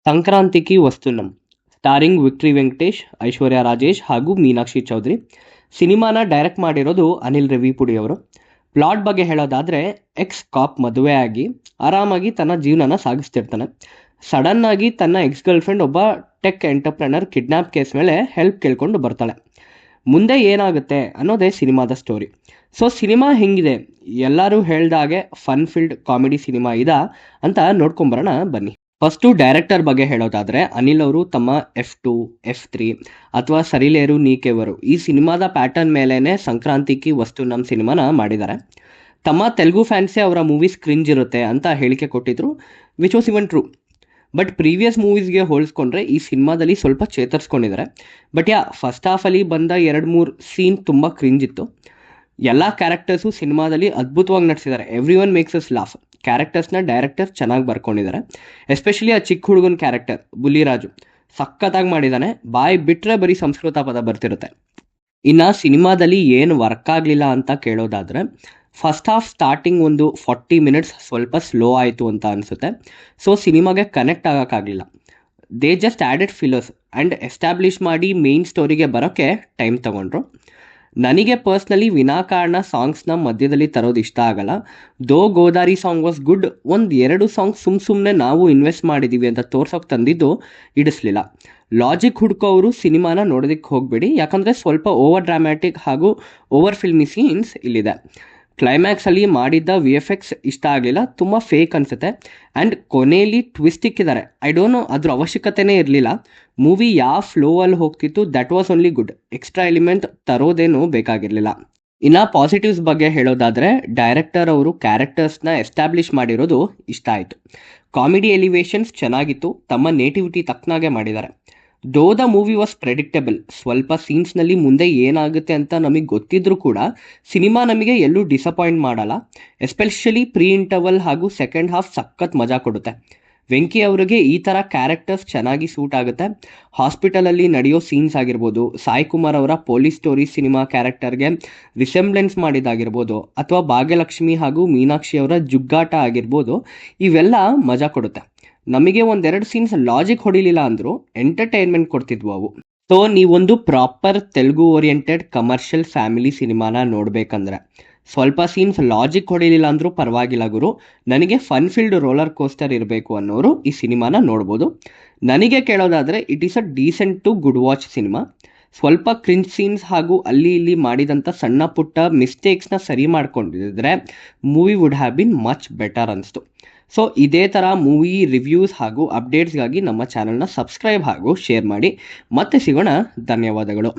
ಸಂಕ್ರಾಂತಿಕಿ ವಸ್ತುನಂ ಸ್ಟಾರಿಂಗ್ victory Venkatesh, ಐಶ್ವರ್ಯ ರಾಜೇಶ್ ಹಾಗೂ ಮೀನಾಕ್ಷಿ ಚೌಧರಿ. ಸಿನಿಮಾನ direct ಮಾಡಿರೋದು ಅನಿಲ್ ರವಿಪುಡಿ ಅವರು. ಪ್ಲಾಟ್ ಬಗ್ಗೆ ಹೇಳೋದಾದರೆ, ಎಕ್ಸ್ ಕಾಪ್ ಮದುವೆ ಆಗಿ ಆರಾಮಾಗಿ ತನ್ನ ಜೀವನನ ಸಾಗಿಸ್ತಿರ್ತಾನೆ. ಸಡನ್ ಆಗಿ ತನ್ನ ಎಕ್ಸ್ ಗರ್ಲ್ಫ್ರೆಂಡ್ ಒಬ್ಬ ಟೆಕ್ ಎಂಟರ್ಪ್ರೆನರ್ ಕಿಡ್ನ್ಯಾಪ್ ಕೇಸ್ ಮೇಲೆ ಹೆಲ್ಪ್ ಕೇಳ್ಕೊಂಡು ಬರ್ತಾಳೆ. ಮುಂದೆ ಏನಾಗುತ್ತೆ ಅನ್ನೋದೇ ಸಿನಿಮಾದ ಸ್ಟೋರಿ. ಸೊ ಸಿನಿಮಾ ಹೆಂಗಿದೆ? ಎಲ್ಲರೂ ಹೇಳ್ದಾಗೆ ಫನ್ ಫೀಲ್ಡ್ ಕಾಮಿಡಿ ಸಿನಿಮಾ ಇದಾ ಅಂತ ನೋಡ್ಕೊಂಬರೋಣ ಬನ್ನಿ. ಫಸ್ಟು ಡೈರೆಕ್ಟರ್ ಬಗ್ಗೆ ಹೇಳೋದಾದರೆ, ಅನಿಲ್ ಅವರು ತಮ್ಮ F2, F3 ಅಥವಾ ಸರಿಲೇರು ನೀಕೆವರು ಈ ಸಿನಿಮಾದ ಪ್ಯಾಟರ್ನ್ ಮೇಲೇ ಸಂಕ್ರಾಂತಿಕಿ ವಸ್ತು ನಮ್ಮ ಸಿನಿಮಾನ ಮಾಡಿದ್ದಾರೆ. ತಮ್ಮ ತೆಲುಗು ಫ್ಯಾನ್ಸೇ ಅವರ ಮೂವೀಸ್ ಕ್ರಿಂಜ್ ಇರುತ್ತೆ ಅಂತ ಹೇಳಿಕೆ ಕೊಟ್ಟಿದ್ರು, which was even true. But previous ಮೂವೀಸ್ಗೆ ಹೋಲಿಸ್ಕೊಂಡ್ರೆ ಈ ಸಿನಿಮಾದಲ್ಲಿ ಸ್ವಲ್ಪ ಚೇತರಿಸ್ಕೊಂಡಿದ್ದಾರೆ. ಬಟ್ ಫಸ್ಟ್ ಹಾಫಲ್ಲಿ ಬಂದ 2-3 ಸೀನ್ ತುಂಬ ಕ್ರಿಂಜ್ ಇತ್ತು. ಎಲ್ಲ ಕ್ಯಾರೆಕ್ಟರ್ಸು ಸಿನಿಮಾದಲ್ಲಿ ಅದ್ಭುತವಾಗಿ ನಟಿಸಿದ್ದಾರೆ. Every one makes us laugh. ಕ್ಯಾರೆಕ್ಟರ್ಸ್ನ ಡೈರೆಕ್ಟರ್ ಚೆನ್ನಾಗಿ ಬರ್ಕೊಂಡಿದ್ದಾರೆ. ಎಸ್ಪೆಷಲಿ ಆ ಚಿಕ್ಕ ಹುಡುಗನ ಕ್ಯಾರೆಕ್ಟರ್ ಬುಲಿರಾಜು ಸಖತ್ತಾಗಿ ಮಾಡಿದ್ದಾನೆ. ಬಾಯಿ ಬಿಟ್ಟರೆ ಬರೀ ಸಂಸ್ಕೃತ ಪದ ಬರ್ತಿರುತ್ತೆ. ಇನ್ನು ಸಿನಿಮಾದಲ್ಲಿ ಏನು ವರ್ಕ್ ಆಗಲಿಲ್ಲ ಅಂತ ಕೇಳೋದಾದರೆ, ಫಸ್ಟ್ ಹಾಫ್ ಸ್ಟಾರ್ಟಿಂಗ್ ಒಂದು 40 ಮಿನಿಟ್ಸ್ ಸ್ವಲ್ಪ ಸ್ಲೋ ಆಯಿತು ಅಂತ ಅನಿಸುತ್ತೆ. ಸೊ ಸಿನಿಮಾಗೆ ಕನೆಕ್ಟ್ ಆಗೋಕ್ಕಾಗಲಿಲ್ಲ. They just added fillers and establish ಮಾಡಿ ಮೇಯ್ನ್ ಸ್ಟೋರಿಗೆ ಬರೋಕ್ಕೆ ಟೈಮ್ ತೊಗೊಂಡ್ರು. ನನಗೆ ಪರ್ಸ್ನಲಿ ವಿನಾಕಾರಣ ಸಾಂಗ್ಸ್ನ ಮಧ್ಯದಲ್ಲಿ ತರೋದು ಇಷ್ಟ ಆಗಲ್ಲ. ದೋ ಗೋದಾರಿ ಸಾಂಗ್ ವಾಸ್ ಗುಡ್. 1-2 ಸಾಂಗ್ ಸುಮ್ಮನೆ ನಾವು ಇನ್ವೆಸ್ಟ್ ಮಾಡಿದ್ದೀವಿ ಅಂತ ತೋರ್ಸೋಕೆ ತಂದಿದ್ದು ಇಡಿಸ್ಲಿಲ್ಲ. ಲಾಜಿಕ್ ಹುಡ್ಕೋರು ಸಿನಿಮಾನ ನೋಡೋದಕ್ಕೆ ಹೋಗಬೇಡಿ, ಯಾಕಂದರೆ ಸ್ವಲ್ಪ ಓವರ್ ಡ್ರಾಮ್ಯಾಟಿಕ್ ಹಾಗೂ ಓವರ್ ಫಿಲ್ಮಿ ಸೀನ್ಸ್ ಇಲ್ಲಿದೆ. ಕ್ಲೈಮ್ಯಾಕ್ಸಲ್ಲಿ ಮಾಡಿದ್ದ VFX ಇಷ್ಟ ಆಗಲಿಲ್ಲ, ತುಂಬ ಫೇಕ್ ಅನಿಸುತ್ತೆ. ಆ್ಯಂಡ್ ಕೊನೆಯಲ್ಲಿ ಟ್ವಿಸ್ಟ್ ಇಕ್ಕಿದ್ದಾರೆ. ಐ ಡೋಂಟ್ ನೋ, ಅದ್ರ ಅವಶ್ಯಕತೆನೇ ಇರಲಿಲ್ಲ. ಮೂವಿ ಯಾವ ಫ್ಲೋವಲ್ಲಿ ಹೋಗ್ತಿತ್ತು, that was only good. Extra element ತರೋದೇನೂ ಬೇಕಾಗಿರಲಿಲ್ಲ. ಇನ್ನು ಪಾಸಿಟಿವ್ಸ್ ಬಗ್ಗೆ ಹೇಳೋದಾದರೆ, ಡೈರೆಕ್ಟರ್ ಅವರು ಕ್ಯಾರೆಕ್ಟರ್ಸ್ನ ಎಸ್ಟಾಬ್ಲಿಷ್ ಮಾಡಿರೋದು ಇಷ್ಟ ಆಯಿತು. ಕಾಮಿಡಿ ಎಲಿವೇಶನ್ಸ್ ಚೆನ್ನಾಗಿತ್ತು, ತಮ್ಮ ನೇಟಿವಿಟಿ ತಕ್ಕನಾಗೆ ಮಾಡಿದ್ದಾರೆ. Though the movie was predictable. ಸ್ವಲ್ಪ ಸೀನ್ಸ್ನಲ್ಲಿ ಮುಂದೆ ಏನಾಗುತ್ತೆ ಅಂತ ನಮಗೆ ಗೊತ್ತಿದ್ರೂ ಕೂಡ ಸಿನಿಮಾ ನಮಗೆ ಎಲ್ಲೂ ಡಿಸಪಾಯಿಂಟ್ ಮಾಡಲ್ಲ. ಎಸ್ಪೆಷಲಿ ಪ್ರೀ ಇಂಟರ್ವಲ್ ಹಾಗೂ ಸೆಕೆಂಡ್ ಹಾಫ್ ಸಖತ್ ಮಜಾ ಕೊಡುತ್ತೆ. ವೆಂಕಿ ಅವರಿಗೆ ಈ ಥರ ಕ್ಯಾರೆಕ್ಟರ್ಸ್ ಚೆನ್ನಾಗಿ ಸೂಟ್ ಆಗುತ್ತೆ. ಹಾಸ್ಪಿಟಲಲ್ಲಿ ನಡೆಯೋ ಸೀನ್ಸ್ ಆಗಿರ್ಬೋದು, ಸಾಯಿ ಕುಮಾರ್ ಅವರ ಪೊಲೀಸ್ ಸ್ಟೋರಿ ಸಿನಿಮಾ ಕ್ಯಾರೆಕ್ಟರ್ಗೆ ರಿಸೆಂಬ್ಲೆನ್ಸ್ ಮಾಡಿದಾಗಿರ್ಬೋದು, ಅಥವಾ ಭಾಗ್ಯಲಕ್ಷ್ಮಿ ಹಾಗೂ ಮೀನಾಕ್ಷಿ ಅವರ ಜುಗ್ಗಾಟ ಆಗಿರ್ಬೋದು, ಇವೆಲ್ಲ ಮಜಾ ಕೊಡುತ್ತೆ. ನಮಗೆ 1-2 ಸೀನ್ಸ್ ಲಾಜಿಕ್ ಹೊಡಿಲಿಲ್ಲ ಅಂದರೂ ಎಂಟರ್ಟೈನ್ಮೆಂಟ್ ಕೊಡ್ತಿದ್ವು ಅವು. ಸೊ ನೀವೊಂದು proper Telugu oriented commercial family ಸಿನಿಮಾನ ನೋಡಬೇಕಂದ್ರೆ, ಸ್ವಲ್ಪ ಸೀನ್ಸ್ ಲಾಜಿಕ್ ಹೊಡಿಲಿಲ್ಲ ಅಂದರೂ ಪರವಾಗಿಲ್ಲ ಗುರು, ನನಗೆ ಫನ್ ಫೀಲ್ಡ್ ರೋಲರ್ ಕೋಸ್ಟರ್ ಇರಬೇಕು ಅನ್ನೋರು ಈ ಸಿನಿಮಾನ ನೋಡ್ಬೋದು. ನನಗೆ ಕೇಳೋದಾದರೆ, it is a decent to good watch ಸಿನಿಮಾ. ಸ್ವಲ್ಪ ಕ್ರಿಂಜ್ ಸೀನ್ಸ್ ಹಾಗೂ ಅಲ್ಲಿ ಇಲ್ಲಿ ಮಾಡಿದಂಥ ಸಣ್ಣ ಪುಟ್ಟ ಮಿಸ್ಟೇಕ್ಸ್ನ ಸರಿ ಮಾಡ್ಕೊಂಡಿದ್ರೆ movie would have been much better ಅನಿಸ್ತು. ಸೊ ಇದೇ ಥರ ಮೂವಿ ರಿವ್ಯೂಸ್ ಹಾಗೂ ಅಪ್ಡೇಟ್ಸ್ಗಾಗಿ ನಮ್ಮ ಚಾನಲ್ನ ಸಬ್ಸ್ಕ್ರೈಬ್ ಹಾಗೂ ಶೇರ್ ಮಾಡಿ. ಮತ್ತೆ ಸಿಗೋಣ. ಧನ್ಯವಾದಗಳು.